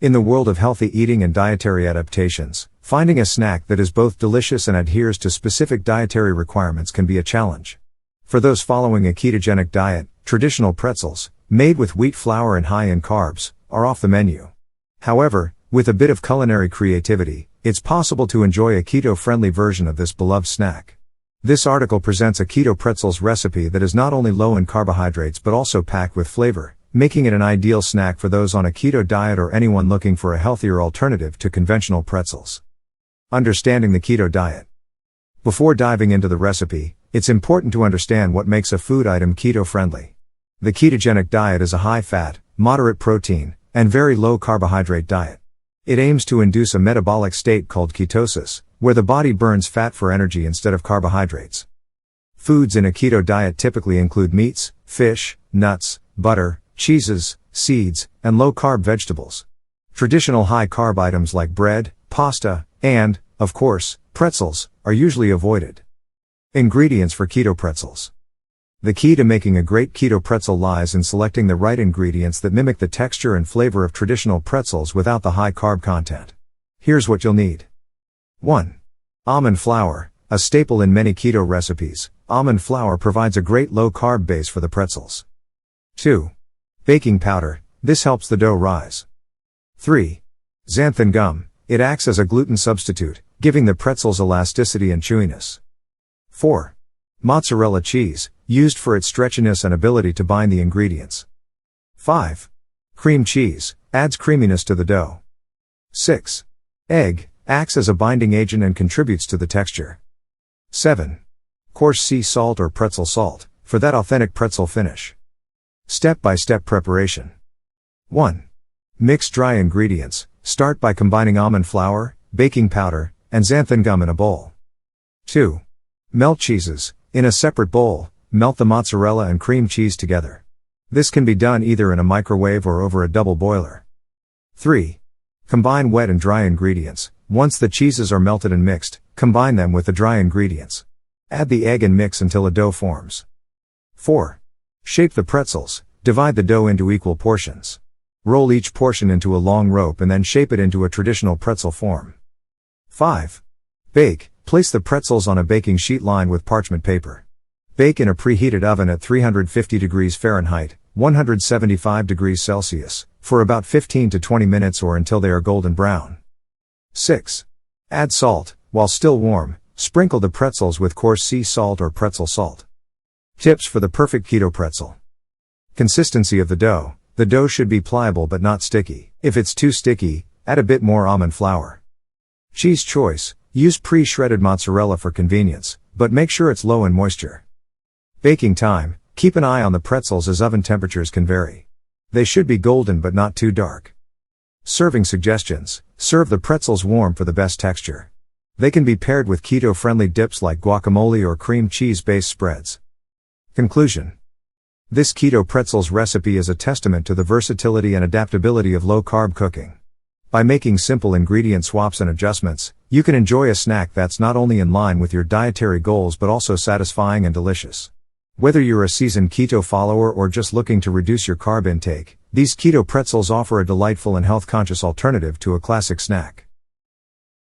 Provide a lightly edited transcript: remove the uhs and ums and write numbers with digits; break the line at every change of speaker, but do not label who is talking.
In the world of healthy eating and dietary adaptations, finding a snack that is both delicious and adheres to specific dietary requirements can be a challenge. For those following a ketogenic diet, traditional pretzels, made with wheat flour and high in carbs, are off the menu. However, with a bit of culinary creativity, it's possible to enjoy a keto-friendly version of this beloved snack. This article presents a keto pretzels recipe that is not only low in carbohydrates but also packed with flavor, making it an ideal snack for those on a keto diet or anyone looking for a healthier alternative to conventional pretzels. Understanding the keto diet. Before diving into the recipe, it's important to understand what makes a food item keto-friendly. The ketogenic diet is a high-fat, moderate protein, and very low carbohydrate diet. It aims to induce a metabolic state called ketosis, where the body burns fat for energy instead of carbohydrates. Foods in a keto diet typically include meats, fish, nuts, butter, cheeses, seeds, and low-carb vegetables. Traditional high-carb items like bread, pasta, and, of course, pretzels, are usually avoided. Ingredients for keto pretzels. The key to making a great keto pretzel lies in selecting the right ingredients that mimic the texture and flavor of traditional pretzels without the high carb content. Here's what you'll need. 1. Almond flour, a staple in many keto recipes. Almond flour provides a great low-carb base for the pretzels. 2. Baking powder, this helps the dough rise. 3. Xanthan gum, it acts as a gluten substitute, giving the pretzels elasticity and chewiness. 4. Mozzarella cheese, used for its stretchiness and ability to bind the ingredients. 5. Cream cheese, adds creaminess to the dough. 6. Egg, acts as a binding agent and contributes to the texture. 7. Coarse sea salt or pretzel salt, for that authentic pretzel finish. Step-by-step preparation. 1. Mix dry ingredients. Start by combining almond flour, baking powder, and xanthan gum in a bowl. 2. Melt cheeses. In a separate bowl, melt the mozzarella and cream cheese together. This can be done either in a microwave or over a double boiler. 3. Combine wet and dry ingredients. Once the cheeses are melted and mixed, combine them with the dry ingredients. Add the egg and mix until a dough forms. 4. Shape the pretzels. Divide the dough into equal portions. Roll each portion into a long rope and then shape it into a traditional pretzel form. 5. Bake. Place the pretzels on a baking sheet lined with parchment paper. Bake in a preheated oven at 350 degrees Fahrenheit, 175 degrees Celsius, for about 15 to 20 minutes or until they are golden brown. 6. Add salt. While still warm, sprinkle the pretzels with coarse sea salt or pretzel salt. Tips for the perfect keto pretzel. Consistency of the dough. The dough should be pliable but not sticky. If it's too sticky, add a bit more almond flour. Cheese choice. Use pre-shredded mozzarella for convenience, but make sure it's low in moisture. Baking time. Keep an eye on the pretzels as oven temperatures can vary. They should be golden but not too dark. Serving suggestions. Serve the pretzels warm for the best texture. They can be paired with keto-friendly dips like guacamole or cream cheese-based spreads. Conclusion. This keto pretzels recipe is a testament to the versatility and adaptability of low-carb cooking. By making simple ingredient swaps and adjustments, you can enjoy a snack that's not only in line with your dietary goals but also satisfying and delicious. Whether you're a seasoned keto follower or just looking to reduce your carb intake, these keto pretzels offer a delightful and health-conscious alternative to a classic snack.